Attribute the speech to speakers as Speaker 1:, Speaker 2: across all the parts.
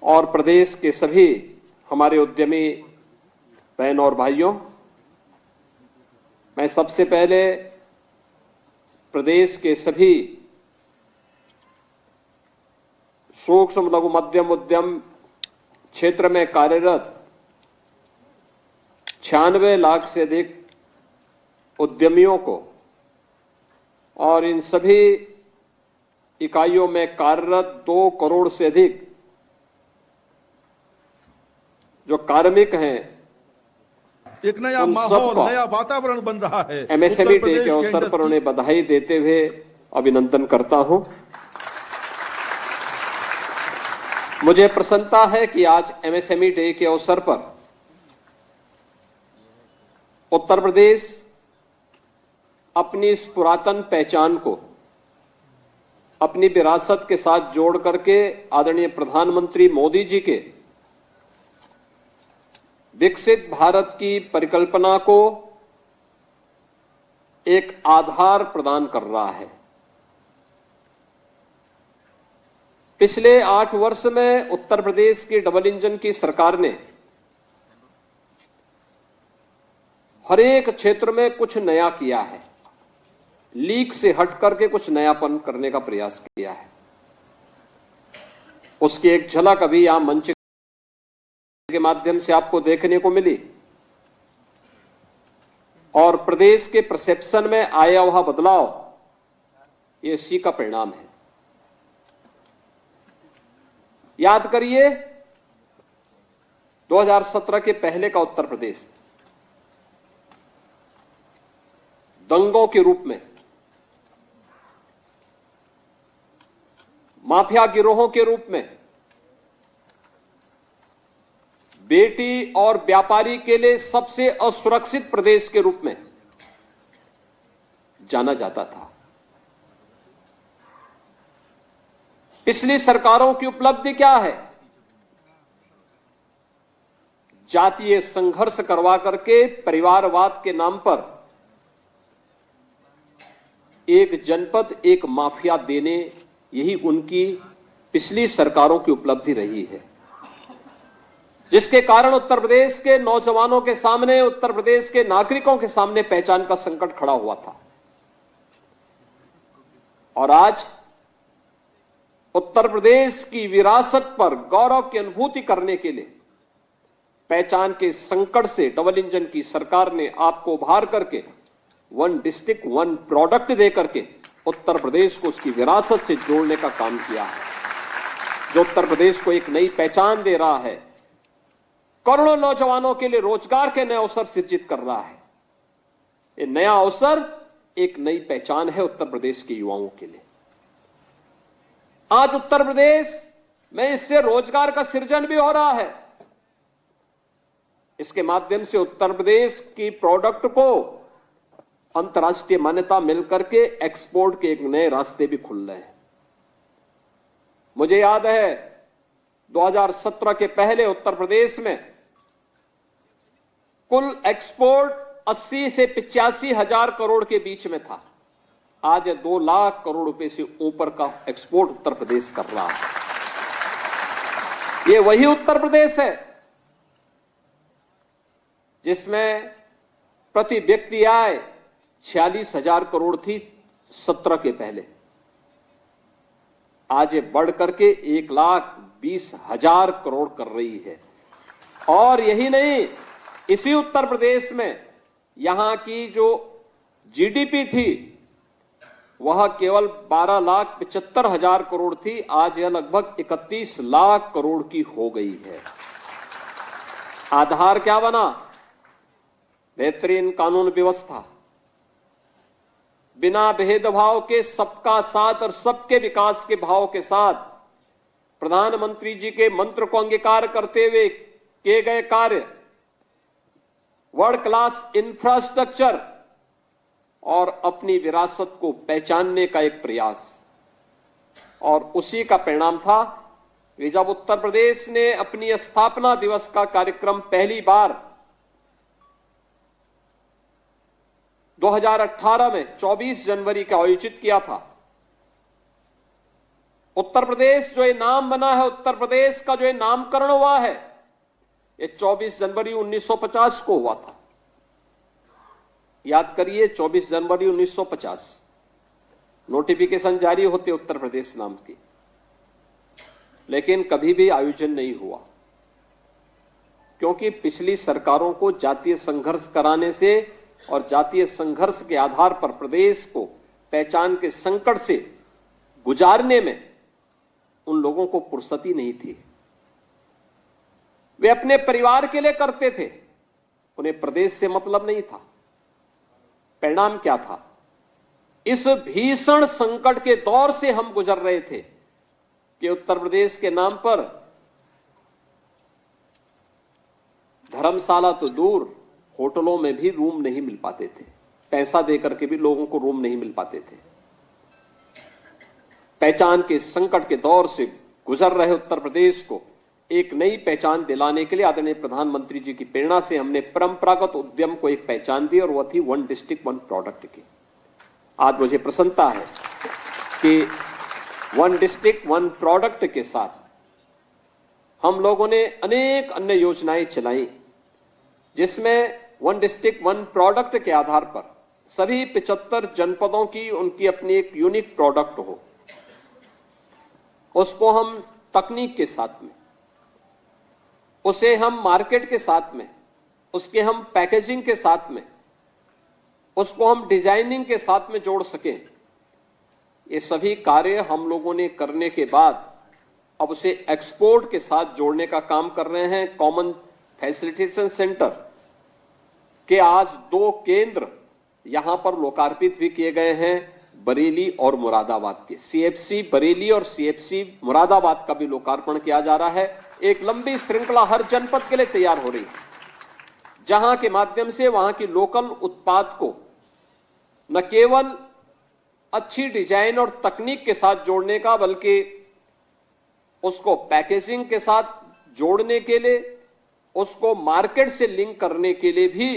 Speaker 1: और प्रदेश के सभी हमारे उद्यमी बहन और भाइयों, मैं सबसे पहले प्रदेश के सभी सूक्ष्म लघु मध्यम उद्यम क्षेत्र में कार्यरत 96 लाख से अधिक उद्यमियों को और इन सभी इकाइयों में कार्यरत 2 करोड़ से अधिक जो कार्मिक हैं,
Speaker 2: एक नया माहौल, नया वातावरण बन रहा है।
Speaker 1: एमएसएमई डे के अवसर पर उन्हें बधाई देते हुए अभिनंदन करता हूं। मुझे प्रसन्नता है कि आज एमएसएमई डे के अवसर पर उत्तर प्रदेश अपनी इस पुरातन पहचान को अपनी विरासत के साथ जोड़ करके आदरणीय प्रधानमंत्री मोदी जी के विकसित भारत की परिकल्पना को एक आधार प्रदान कर रहा है। पिछले 8 वर्ष में उत्तर प्रदेश की डबल इंजन की सरकार ने हर एक क्षेत्र में कुछ नया किया है, लीक से हट करके कुछ नयापन करने का प्रयास किया है। उसकी एक झलक अभी यहां मंच के माध्यम से आपको देखने को मिली और प्रदेश के परसेप्शन में आया हुआ बदलाव ये इसी का परिणाम है। याद करिए 2017 के पहले का उत्तर प्रदेश दंगों के रूप में, माफिया गिरोहों के रूप में, बेटी और व्यापारी के लिए सबसे असुरक्षित प्रदेश के रूप में जाना जाता था। पिछली सरकारों की उपलब्धि क्या है? जातीय संघर्ष करवा करके परिवारवाद के नाम पर एक जनपद एक माफिया देने, यही उनकी पिछली सरकारों की उपलब्धि रही है, जिसके कारण उत्तर प्रदेश के नौजवानों के सामने, उत्तर प्रदेश के नागरिकों के सामने पहचान का संकट खड़ा हुआ था। और आज उत्तर प्रदेश की विरासत पर गौरव की अनुभूति करने के लिए पहचान के संकट से डबल इंजन की सरकार ने आपको उभार करके 1 डिस्ट्रिक्ट 1 प्रोडक्ट दे करके उत्तर प्रदेश को उसकी विरासत से जोड़ने का काम किया है, जो उत्तर प्रदेश को एक नई पहचान दे रहा है, करोड़ों नौजवानों के लिए रोजगार के नए अवसर सृजित कर रहा है। ये नया अवसर एक नई पहचान है उत्तर प्रदेश के युवाओं के लिए। आज उत्तर प्रदेश में इससे रोजगार का सृजन भी हो रहा है। इसके माध्यम से उत्तर प्रदेश की प्रोडक्ट को अंतर्राष्ट्रीय मान्यता मिलकर के एक्सपोर्ट के एक नए रास्ते भी खुल रहे हैं। मुझे याद है 2017 के पहले उत्तर प्रदेश में कुल एक्सपोर्ट 80 से 85 हजार करोड़ के बीच में था। आज 2 लाख करोड़ रुपए से ऊपर का एक्सपोर्ट उत्तर प्रदेश कर रहा है। ये वही उत्तर प्रदेश है जिसमें प्रति व्यक्ति आय 46 हजार करोड़ थी 17 के पहले। आज ये बढ़ करके 1,20,000 करोड़ कर रही है। और यही नहीं, इसी उत्तर प्रदेश में यहां की जो जीडीपी थी वह केवल 12,75,000 करोड़ थी, आज यह लगभग 31 लाख करोड़ की हो गई है। आधार क्या बना? बेहतरीन कानून व्यवस्था, बिना भेदभाव के सबका साथ और सबके विकास के भाव के साथ प्रधानमंत्री जी के मंत्र को अंगीकार करते हुए किए गए कार्य, वर्ल्ड क्लास इंफ्रास्ट्रक्चर और अपनी विरासत को पहचानने का एक प्रयास। और उसी का परिणाम था कि जब उत्तर प्रदेश ने अपनी स्थापना दिवस का कार्यक्रम पहली बार 2018 में 24 जनवरी का आयोजित किया था, उत्तर प्रदेश जो ये नाम बना है, उत्तर प्रदेश का जो ये नामकरण हुआ है, ये 24 जनवरी 1950 को हुआ था। याद करिए, 24 जनवरी 1950 नोटिफिकेशन जारी होते उत्तर प्रदेश नाम की, लेकिन कभी भी आयोजन नहीं हुआ, क्योंकि पिछली सरकारों को जातीय संघर्ष कराने से और जातीय संघर्ष के आधार पर प्रदेश को पहचान के संकट से गुजारने में उन लोगों को फुर्सती नहीं थी। वे अपने परिवार के लिए करते थे, उन्हें प्रदेश से मतलब नहीं था। परिणाम क्या था? इस भीषण संकट के दौर से हम गुजर रहे थे कि उत्तर प्रदेश के नाम पर धर्मशाला तो दूर, होटलों में भी रूम नहीं मिल पाते थे। पैसा देकर के भी लोगों को रूम नहीं मिल पाते थे। पहचान के संकट के दौर से गुजर रहे उत्तर प्रदेश को एक नई पहचान दिलाने के लिए आदरणीय प्रधानमंत्री जी की प्रेरणा से हमने परंपरागत उद्यम को एक पहचान दी, और वह थी वन डिस्ट्रिक्ट वन प्रोडक्ट की। आज मुझे प्रसन्नता है कि वन डिस्ट्रिक्ट वन प्रोडक्ट के साथ हम लोगों ने अनेक अन्य योजनाएं चलाई, जिसमें वन डिस्ट्रिक्ट वन प्रोडक्ट के आधार पर सभी 75 जनपदों की उनकी अपनी एक यूनिक प्रोडक्ट हो। उसको हम तकनीक के साथ में, उसे हम मार्केट के साथ में, उसके हम पैकेजिंग के साथ में, उसको हम डिजाइनिंग के साथ में जोड़ सकें। ये सभी कार्य हम लोगों ने करने के बाद अब उसे एक्सपोर्ट के साथ जोड़ने का काम कर रहे हैं। कॉमन फैसिलिटेशन सेंटर के आज 2 केंद्र यहां पर लोकार्पित भी किए गए हैं, बरेली और मुरादाबाद के। सीएफसी बरेली और सीएफसी मुरादाबाद का भी लोकार्पण किया जा रहा है। एक लंबी श्रृंखला हर जनपद के लिए तैयार हो रही है, जहां के माध्यम से वहां की लोकल उत्पाद को न केवल अच्छी डिजाइन और तकनीक के साथ जोड़ने का, बल्कि उसको पैकेजिंग के साथ जोड़ने के लिए, उसको मार्केट से लिंक करने के लिए भी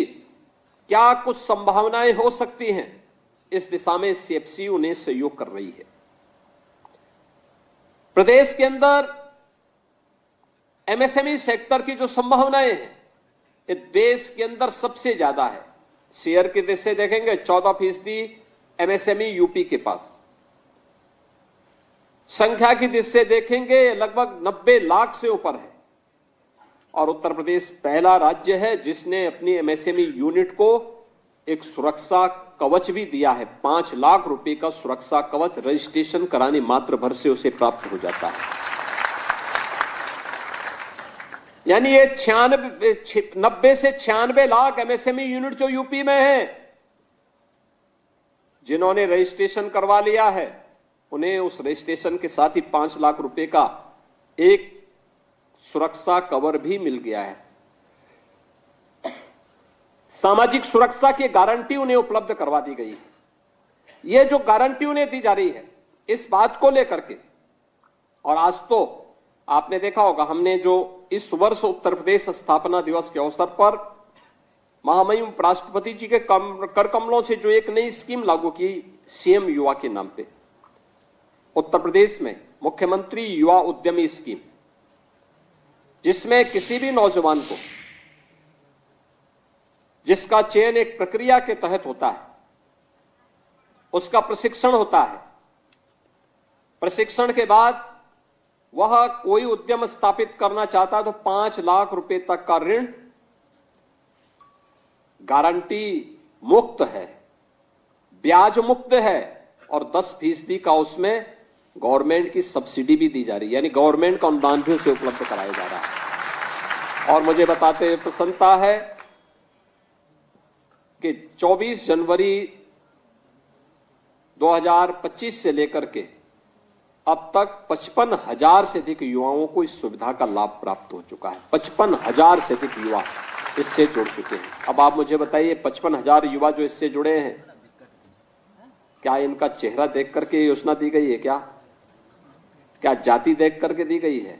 Speaker 1: क्या कुछ संभावनाएं हो सकती हैं, इस दिशा में सीएफसी उन्हें सहयोग कर रही है। प्रदेश के अंदर एमएसएमई सेक्टर की जो संभावनाएं हैं, ये देश के अंदर सबसे ज्यादा है। शेयर की दृष्टि से देखेंगे 14% एमएसएमई यूपी के पास, संख्या की दृष्टि से देखेंगे लगभग 90 लाख से ऊपर है, और उत्तर प्रदेश पहला राज्य है जिसने अपनी एमएसएमई यूनिट को एक सुरक्षा कवच भी दिया है। 5 लाख रुपए का सुरक्षा कवच रजिस्ट्रेशन कराने मात्र भर से उसे प्राप्त हो जाता है। यानी ये 90 से 96 लाख एमएसएमई यूनिट जो यूपी में है, जिन्होंने रजिस्ट्रेशन करवा लिया है, उन्हें उस रजिस्ट्रेशन के साथ ही 5 लाख रुपए का एक सुरक्षा कवर भी मिल गया है। सामाजिक सुरक्षा की गारंटी उन्हें उपलब्ध करवा दी गई है। यह जो गारंटी उन्हें दी जा रही है, इस बात को लेकर के, और आज तो आपने देखा होगा, हमने जो इस वर्ष उत्तर प्रदेश स्थापना दिवस के अवसर पर महामहिम उपराष्ट्रपति जी के कर कमलों से जो एक नई स्कीम लागू की, सीएम युवा के नाम पे उत्तर प्रदेश में मुख्यमंत्री युवा उद्यमी स्कीम, जिसमें किसी भी नौजवान को, जिसका चयन एक प्रक्रिया के तहत होता है, उसका प्रशिक्षण होता है। प्रशिक्षण के बाद वह कोई उद्यम स्थापित करना चाहता है तो 5 लाख रुपए तक का ऋण गारंटी मुक्त है, ब्याज मुक्त है, और 10% का उसमें गवर्नमेंट की सब्सिडी भी दी जा रही है, यानी गवर्नमेंट का अनुदान भी उसे उपलब्ध कराया जा रहा है। और मुझे बताते हुए प्रसन्नता है कि 24 जनवरी 2025 से लेकर के अब तक 55,000 से अधिक युवाओं को इस सुविधा का लाभ प्राप्त हो चुका है। 55,000 से अधिक युवा इससे जुड़ चुके हैं। अब आप मुझे बताइए, 55,000 युवा जो इससे जुड़े हैं, क्या इनका चेहरा देख करके योजना दी गई है? क्या जाति देख करके दी गई है?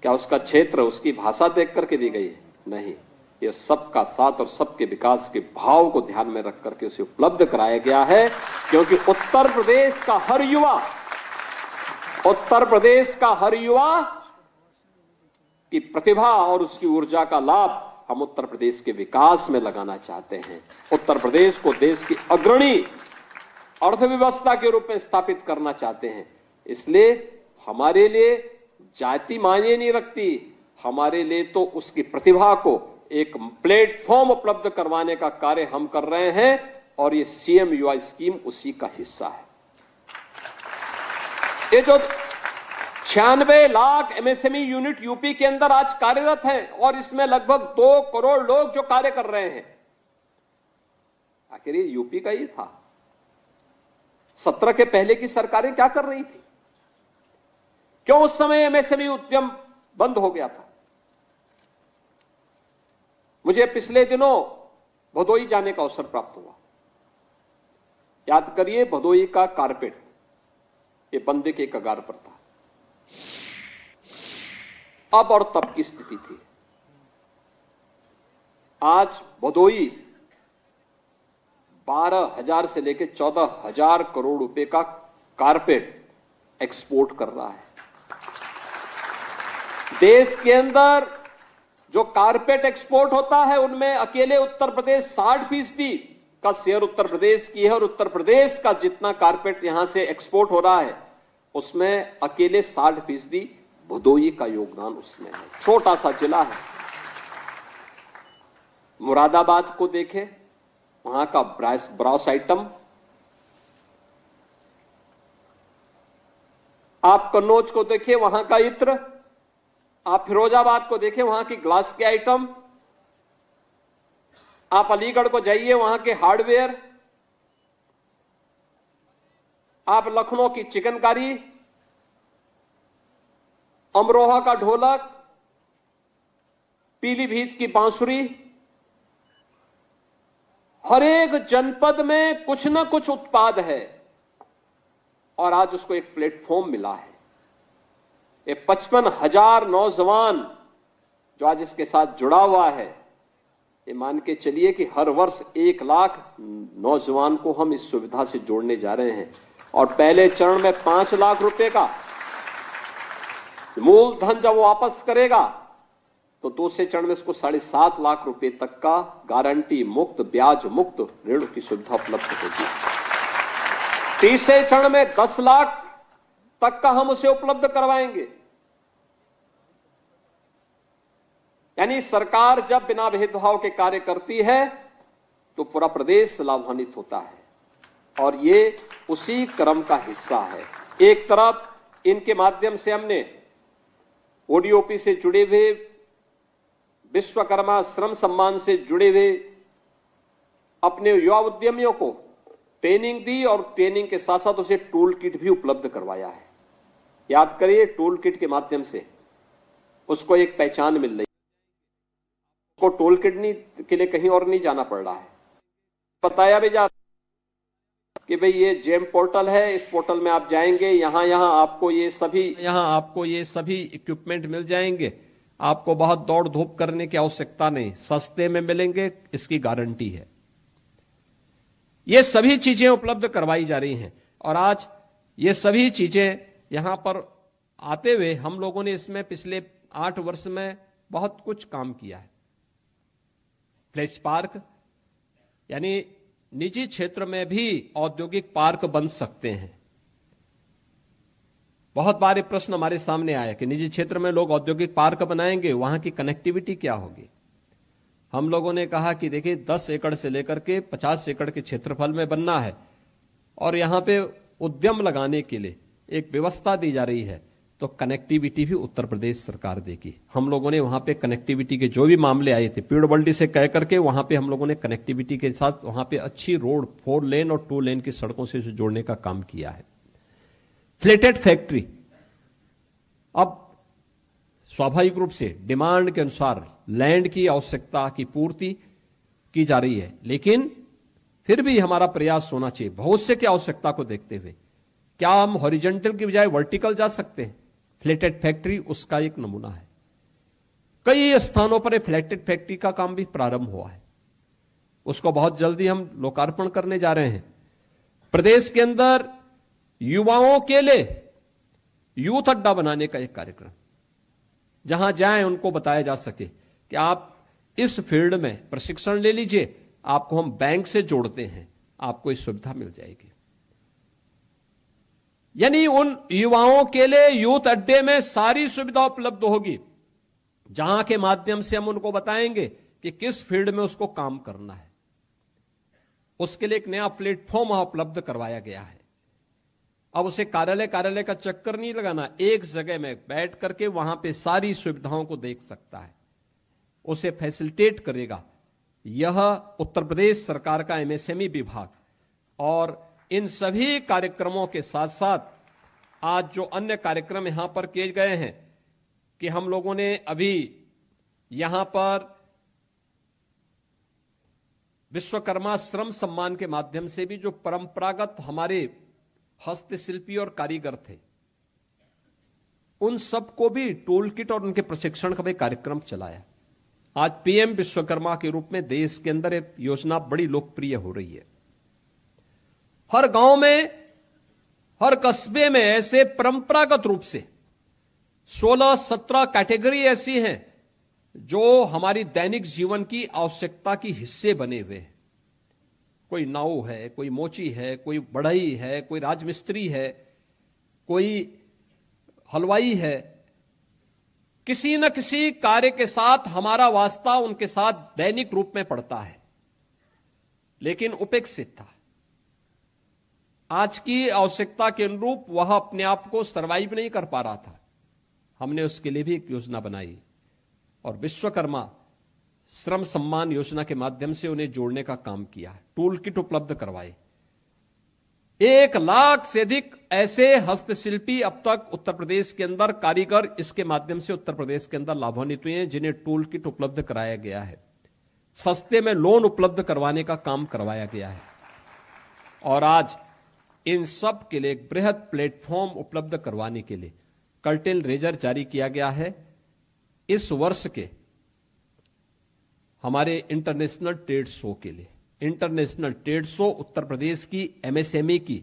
Speaker 1: क्या उसका क्षेत्र, उसकी भाषा देख करके दी गई है? नहीं। ये सबका साथ और सबके विकास के भाव को ध्यान में रख करके उसे उपलब्ध कराया गया है, क्योंकि उत्तर प्रदेश का हर युवा की प्रतिभा और उसकी ऊर्जा का लाभ हम उत्तर प्रदेश के विकास में लगाना चाहते हैं। उत्तर प्रदेश को देश की अग्रणी अर्थव्यवस्था के रूप में स्थापित करना चाहते हैं। इसलिए हमारे लिए जाति मायने नहीं रखती, हमारे लिए तो उसकी प्रतिभा को एक प्लेटफॉर्म उपलब्ध करवाने का कार्य हम कर रहे हैं, और ये सीएम युवा स्कीम उसी का हिस्सा है। ये जो 96 लाख एमएसएमई यूनिट यूपी के अंदर आज कार्यरत हैं, और इसमें लगभग 2 करोड़ लोग जो कार्य कर रहे हैं, आखिर ये यूपी का ही था। 17 के पहले की सरकारें क्या कर रही थी? क्यों उस समय एमएसएमई उद्यम बंद हो गया था? मुझे पिछले दिनों भदोई जाने का अवसर प्राप्त हुआ। याद करिए, भदोई का कारपेट ये बंदे के कगार पर था। अब और तब की स्थिति थी। आज भदोई 12,000 से लेकर 14,000 करोड़ रुपए का कारपेट एक्सपोर्ट कर रहा है। देश के अंदर जो कारपेट एक्सपोर्ट होता है, उनमें अकेले उत्तर प्रदेश 60% का शेयर उत्तर प्रदेश की है, और उत्तर प्रदेश का जितना कारपेट यहां से एक्सपोर्ट हो रहा है, उसमें अकेले 60% भदोई का योगदान उसमें है। छोटा सा जिला है। मुरादाबाद को देखें, वहां का ब्रास आइटम, आप कन्नौज को देखिए, वहां का इत्र, आप फिरोजाबाद को देखें, वहां की ग्लास के आइटम, आप अलीगढ़ को जाइए, वहां के हार्डवेयर, आप लखनऊ की चिकनकारी, अमरोहा का ढोलक, पीलीभीत की बांसुरी, हर एक जनपद में कुछ ना कुछ उत्पाद है, और आज उसको एक प्लेटफॉर्म मिला है। ये 55,000 नौजवान जो आज इसके साथ जुड़ा हुआ है, ये मान के चलिए कि हर वर्ष 1 लाख नौजवान को हम इस सुविधा से जोड़ने जा रहे हैं, और पहले चरण में 5 लाख रुपए का मूलधन जब वो वापस करेगा, तो दूसरे चरण में इसको 7.5 लाख रुपए तक का गारंटी मुक्त, ब्याज मुक्त ऋण की सुविधा उपलब्ध होगी। तीसरे चरण में 10 लाख तक का हम उसे उपलब्ध करवाएंगे। यानी सरकार जब बिना भेदभाव के कार्य करती है, तो पूरा प्रदेश लाभान्वित होता है, और ये उसी क्रम का हिस्सा है। एक तरफ इनके माध्यम से हमने ओडीओपी से जुड़े हुए, विश्वकर्मा श्रम सम्मान से जुड़े हुए अपने युवा उद्यमियों को ट्रेनिंग दी, और ट्रेनिंग के साथ साथ उसे टूल किट भी उपलब्ध करवाया है। याद करिए, टूल किट के माध्यम से उसको एक पहचान मिल रही है। उसको टूल किट के लिए कहीं और नहीं जाना पड़ रहा है। बताया भी जाता कि भाई ये जेम पोर्टल है, इस पोर्टल में आप जाएंगे, यहां आपको ये सभी इक्विपमेंट मिल जाएंगे। आपको बहुत दौड़ धूप करने की आवश्यकता नहीं, सस्ते में मिलेंगे, इसकी गारंटी है। ये सभी चीजें उपलब्ध करवाई जा रही हैं, और आज ये सभी चीजें यहां पर आते हुए हम लोगों ने इसमें पिछले 8 वर्ष में बहुत कुछ काम किया है। फ्लैश पार्क, यानी निजी क्षेत्र में भी औद्योगिक पार्क बन सकते हैं। बहुत बार प्रश्न हमारे सामने आया कि निजी क्षेत्र में लोग औद्योगिक पार्क बनाएंगे, वहां की कनेक्टिविटी क्या होगी? हम लोगों ने कहा कि देखिए 10 एकड़ से लेकर के 50 एकड़ के क्षेत्रफल में बनना है, और यहां पे उद्यम लगाने के लिए एक व्यवस्था दी जा रही है, तो कनेक्टिविटी भी उत्तर प्रदेश सरकार देगी। हम लोगों ने वहां पे कनेक्टिविटी के जो भी मामले आए थे, पीडब्ल्यूडी से कह करके वहां पे हम लोगों ने कनेक्टिविटी के साथ वहां पे अच्छी रोड 4 लेन और 2 लेन की सड़कों से जोड़ने का काम किया है। फ्लेटेड फैक्ट्री, अब स्वाभाविक रूप से डिमांड के अनुसार लैंड की आवश्यकता की पूर्ति की जा रही है, लेकिन फिर भी हमारा प्रयास होना चाहिए भविष्य की आवश्यकता को देखते हुए, क्या हम हॉरिजॉन्टल की बजाय वर्टिकल जा सकते हैं? फ्लेटेड फैक्ट्री उसका एक नमूना है। कई स्थानों पर फ्लैटेड फैक्ट्री का काम भी प्रारंभ हुआ है, उसको बहुत जल्दी हम लोकार्पण करने जा रहे हैं। प्रदेश के अंदर युवाओं के लिए यूथ अड्डा बनाने का एक कार्यक्रम, जहां जाएं उनको बताया जा सके कि आप इस फील्ड में प्रशिक्षण ले लीजिए, आपको हम बैंक से जोड़ते हैं, आपको इस सुविधा मिल जाएगी। यानी उन युवाओं के लिए यूथ अड्डे में सारी सुविधा उपलब्ध होगी, जहां के माध्यम से हम उनको बताएंगे कि किस फील्ड में उसको काम करना है। उसके लिए एक नया प्लेटफॉर्म वहां उपलब्ध करवाया गया है। अब उसे कार्यालय का चक्कर नहीं लगाना, एक जगह में बैठ करके वहां पे सारी सुविधाओं को देख सकता है, उसे फैसिलिटेट करेगा यह उत्तर प्रदेश सरकार का एमएसएमई विभाग। और इन सभी कार्यक्रमों के साथ साथ आज जो अन्य कार्यक्रम यहां पर किए गए हैं कि हम लोगों ने अभी यहां पर विश्वकर्मा श्रम सम्मान के माध्यम से भी जो परंपरागत हमारे हस्तशिल्पी और कारीगर थे, उन सबको भी टूल किट और उनके प्रशिक्षण का भी कार्यक्रम चलाया। आज पीएम विश्वकर्मा के रूप में देश के अंदर एक योजना बड़ी लोकप्रिय हो रही है। हर गांव में, हर कस्बे में ऐसे परंपरागत रूप से 16-17 कैटेगरी ऐसी हैं जो हमारी दैनिक जीवन की आवश्यकता की हिस्से बने हुए हैं। कोई नाव है, कोई मोची है, कोई बढ़ई है, कोई राजमिस्त्री है, कोई हलवाई है। किसी न किसी कार्य के साथ हमारा वास्ता उनके साथ दैनिक रूप में पड़ता है, लेकिन उपेक्षित था। आज की आवश्यकता के अनुरूप वह अपने आप को सर्वाइव नहीं कर पा रहा था। हमने उसके लिए भी एक योजना बनाई और विश्वकर्मा श्रम सम्मान योजना के माध्यम से उन्हें जोड़ने का काम किया। टूल किट उपलब्ध करवाए। 1 लाख से अधिक ऐसे हस्तशिल्पी अब तक उत्तर प्रदेश के अंदर, कारीगर इसके माध्यम से उत्तर प्रदेश के अंदर लाभान्वित हुए हैं, जिन्हें टूल किट उपलब्ध कराया गया है। सस्ते में लोन उपलब्ध करवाने का काम करवाया गया है। और आज इन सब के लिए एक बृहद प्लेटफॉर्म उपलब्ध करवाने के लिए कर्टेन रेजर जारी किया गया है। इस वर्ष के हमारे इंटरनेशनल ट्रेड शो के लिए, international trade show Uttar Pradesh की एमएसएमई की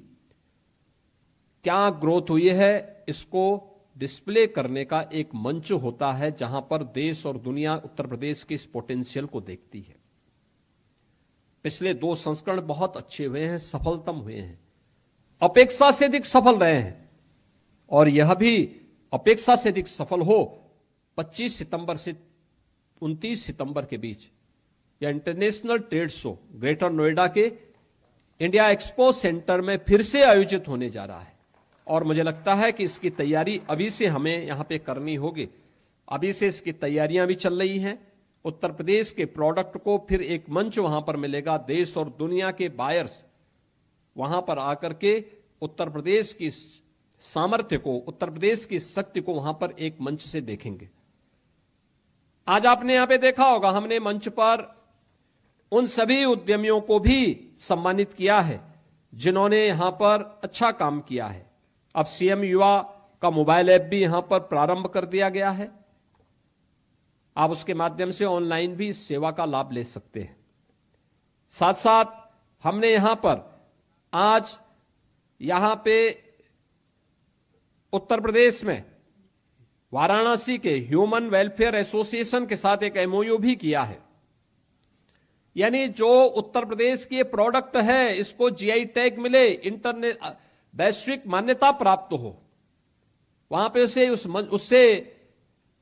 Speaker 1: क्या ग्रोथ हुई है, इसको डिस्प्ले करने का एक मंच होता है, जहां पर देश और दुनिया उत्तर प्रदेश के इस पोटेंशियल को देखती है। पिछले 2 संस्करण बहुत अच्छे हुए हैं, सफलतम हुए हैं, अपेक्षा से अधिक सफल रहे हैं। और यह भी अपेक्षा से अधिक सफल हो 25 सितंबर से 29 सितंबर के बीच यह international trade show greater Noida के इंडिया एक्सपो सेंटर में फिर से आयोजित होने जा रहा है। और मुझे लगता है कि इसकी तैयारी अभी से हमें यहां पे करनी होगी। अभी से इसकी तैयारियां भी चल रही हैं। उत्तर प्रदेश के प्रोडक्ट को फिर एक मंच वहां पर मिलेगा। देश और दुनिया के बायर्स वहां पर आकर के उत्तर प्रदेश की सामर्थ्य को, उत्तर प्रदेश की शक्ति को वहां पर एक मंच से देखेंगे। आज आपने यहां पे देखा होगा, हमने मंच पर उन सभी उद्यमियों को भी सम्मानित किया है जिन्होंने यहां पर अच्छा काम किया है। अब सीएम युवा का मोबाइल ऐप भी यहां पर प्रारंभ कर दिया गया है। आप उसके माध्यम से ऑनलाइन भी इस सेवा का लाभ ले सकते हैं। साथ साथ हमने यहां पर आज यहां पे उत्तर प्रदेश में वाराणसी के ह्यूमन वेलफेयर एसोसिएशन के साथ एक एमओयू भी किया है। यानी जो उत्तर प्रदेश की प्रोडक्ट है, इसको जीआई टैग मिले, वैश्विक मान्यता प्राप्त हो, वहां पे उससे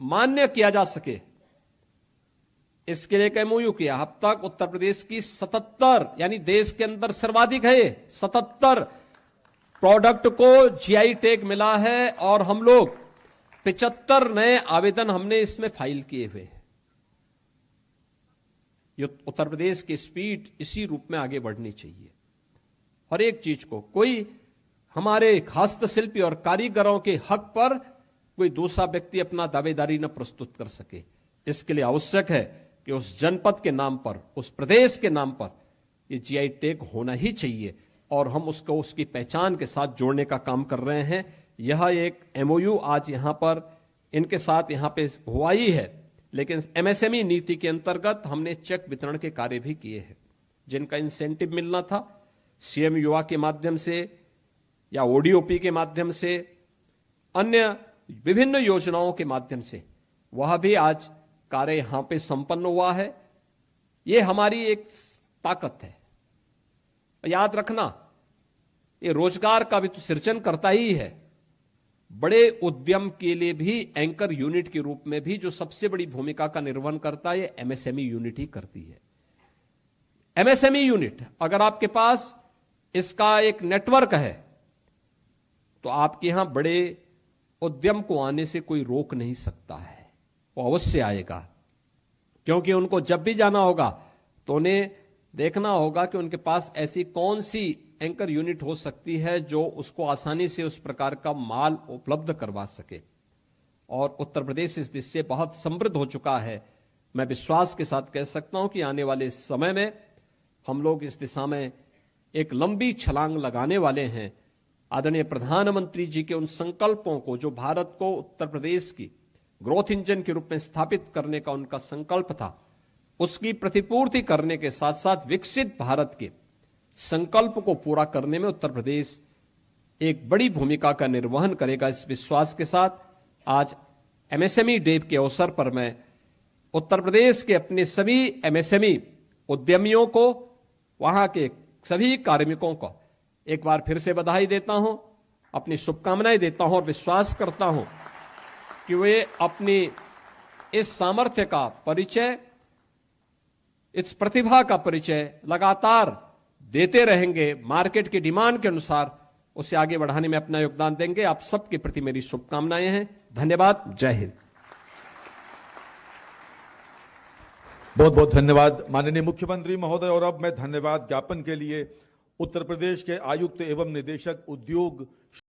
Speaker 1: मान्य किया जा सके, इसके लिए एक एमओयू किया। अब तक उत्तर प्रदेश की 77, यानी देश के अंदर सर्वाधिक है, 77 प्रोडक्ट को जीआई टैग मिला है। और हम लोग 75 नए आवेदन हमने इसमें फाइल किए हुए हैं। उत्तर प्रदेश की स्पीड इसी रूप में आगे बढ़नी चाहिए। हर एक चीज को, कोई हमारे हस्तशिल्पी और कारीगरों के हक पर कोई दूसरा व्यक्ति अपना दावेदारी न प्रस्तुत कर सके। इसके लिए आवश्यक है कि उस जनपद के नाम पर, उस प्रदेश के नाम पर ये जीआई टैग होना ही चाहिए। और हम उसको उसकी पहचान के साथ जोड़ने का काम कर रहे हैं। यह एक एमओयू आज यहां पर इनके साथ यहां पे हुआ ही है। लेकिन एमएसएमई नीति के अंतर्गत हमने चेक वितरण के कार्य भी किए हैं। जिनका इंसेंटिव मिलना था सीएम युवा के माध्यम से या ओडीओपी के माध्यम से, अन्य विभिन्न योजनाओं के माध्यम से, वह भी आज कार्य यहां पे संपन्न हुआ है। ये हमारी एक ताकत है। याद रखना, ये रोजगार का भी तो सृजन करता ही है। बड़े उद्यम के लिए भी एंकर यूनिट के रूप में भी जो सबसे बड़ी भूमिका का निर्वहन करता है, ये एमएसएमई यूनिट ही करती है। एमएसएमई यूनिट अगर आपके पास इसका एक नेटवर्क है तो आपके यहां बड़े उद्यम को आने से कोई रोक नहीं सकता है। वो अवश्य आएगा, क्योंकि उनको जब भी जाना होगा तो उन्हें देखना होगा कि उनके पास ऐसी कौन सी एंकर यूनिट हो सकती है जो उसको आसानी से उस प्रकार का माल उपलब्ध करवा सके। और उत्तर प्रदेश इस दिशा से बहुत समृद्ध हो चुका है। मैं विश्वास के साथ कह सकता हूं कि आने वाले समय में हम लोग इस दिशा में एक लंबी छलांग लगाने वाले हैं। आदरणीय प्रधानमंत्री जी के उन संकल्पों को, जो भारत को उत्तर प्रदेश की ग्रोथ इंजन के रूप में स्थापित करने का उनका संकल्प था, उसकी प्रतिपूर्ति करने के साथ साथ विकसित भारत के संकल्प को पूरा करने में उत्तर प्रदेश एक बड़ी भूमिका का निर्वहन करेगा। इस विश्वास के साथ आज एमएसएमई डे के अवसर पर मैं उत्तर प्रदेश के अपने सभी एमएसएमई उद्यमियों को, वहां के सभी कार्मिकों को एक बार फिर से बधाई देता हूं, अपनी शुभकामनाएं देता हूं और विश्वास करता हूं कि वे अपनी इस सामर्थ्य का परिचय, इस प्रतिभा का परिचय लगातार देते रहेंगे। मार्केट की डिमांड के अनुसार उसे आगे बढ़ाने में अपना योगदान देंगे। आप सबके प्रति मेरी शुभकामनाएं हैं। धन्यवाद। जय हिंद।
Speaker 2: बहुत बहुत धन्यवाद माननीय मुख्यमंत्री महोदय। और अब मैं धन्यवाद ज्ञापन के लिए उत्तर प्रदेश के आयुक्त एवं निदेशक उद्योग